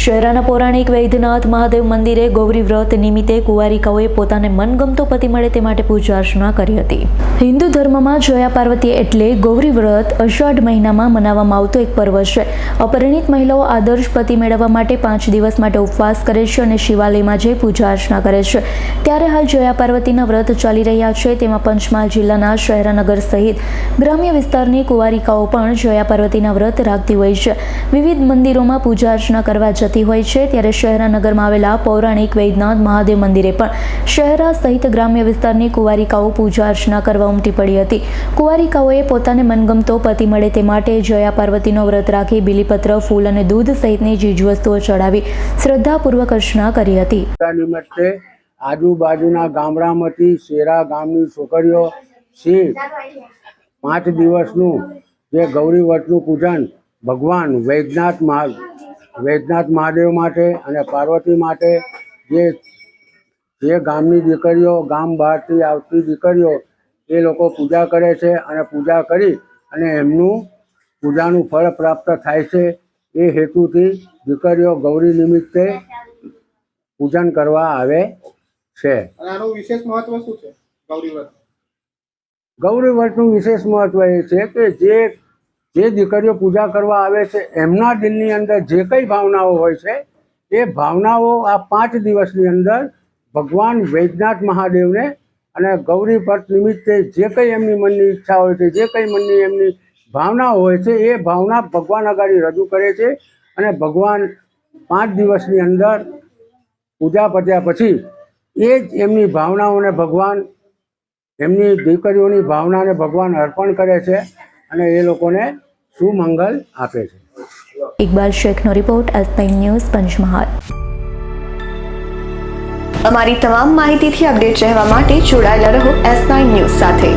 શહેરના પૌરાણિક વૈદ્યનાથ મહાદેવ મંદિરે ગૌરી વ્રત નિમિત્તે કુંવારિકાઓએ પોતાને મનગમતો પતિ મળે તે માટે પૂજા અર્ચના કરી હતી. હિન્દુ ધર્મમાં જયા પાર્વતી એટલે ગૌરી વ્રત અષાઢ મહિનામાં મનાવવામાં આવતો એક પર્વ છે. અપરિણીત મહિલાઓ આદર્શ પતિ મેળવવા માટે 5 દિવસ માટે ઉપવાસ કરે છે અને શિવાલયમાં જઈ પૂજા અર્ચના કરે છે. ત્યારે હાલ જયા પાર્વતીના વ્રત ચાલી રહ્યા છે. તેમાં પંચમહાલ જિલ્લાના શહેરાનગર સહિત ગ્રામ્ય વિસ્તારની કુંવારિકાઓ પણ જયા પાર્વતીના વ્રત રાખતી હોય છે. વિવિધ મંદિરોમાં પૂજા અર્ચના કરવા જતી હોય છે. ત્યારે શહેરાનગરમાં આવેલા પૌરાણિક વૈદ્યનાથ મહાદેવ મંદિરે પણ શહેરા સહિત ગ્રામ્ય વિસ્તારની કુંવારિકાઓ પૂજા અર્ચના કરવા ઉમટી પડી હતી. કુંવારિકાઓએ પોતાને મનગમતો પતિ મળે તે માટે જયા પાર્વતીનો વ્રત રાખી બીલીપત્ર, ફૂલ અને દૂધ સહિતની ચીજવસ્તુઓ ચડાવી શ્રદ્ધાપૂર્વક અર્ચના કરી હતી. આજુબાજુના ગામડામાંથી શેરા ગામની છોકરીઓ 5 દિવસનું જે ગૌરી વ્રતનું પૂજન ભગવાન વૈદ્યનાથ મહાદેવ માટે અને પાર્વતી માટે જે ગામની દીકરીઓ, ગામ બહારથી આવતી દીકરીઓ એ લોકો પૂજા કરે છે અને પૂજા કરી અને એમનું પૂજાનું ફળ પ્રાપ્ત થાય છે. એ હેતુથી દીકરીઓ ગૌરી નિમિત્તે પૂજન કરવા આવે છે. આનું વિશેષ મહત્વ શું છે? ગૌરી વ્રતનું વિશેષ મહત્વ એ છે કે જે દીકરીઓ પૂજા કરવા આવે છે એમના દિલની અંદર જે કંઈ ભાવનાઓ હોય છે એ ભાવનાઓ આ 5 દિવસની અંદર ભગવાન વૈદ્યનાથ મહાદેવને અને ગૌરી વ્રત નિમિત્તે જે કંઈ એમની મનની ઈચ્છા હોય છે, જે કંઈ મનની એમની ભાવનાઓ હોય છે એ ભાવના ભગવાન આગળ રજૂ કરે છે અને ભગવાન 5 દિવસની અંદર પૂજા પત્યા પછી એ જ એમની ભાવનાઓને ભગવાન, એમની દીકરીઓની ભાવનાને ભગવાન અર્પણ કરે છે અને એ લોકોને સુમંગલ આપે છે. ઇકબાલ શેખનો રિપોર્ટ, S9 ન્યૂઝ, પંચમહાલ. અમારી તમામ માહિતીથી અપડેટ રહેવા માટે જોડાયેલા રહો S9 ન્યૂઝ સાથે.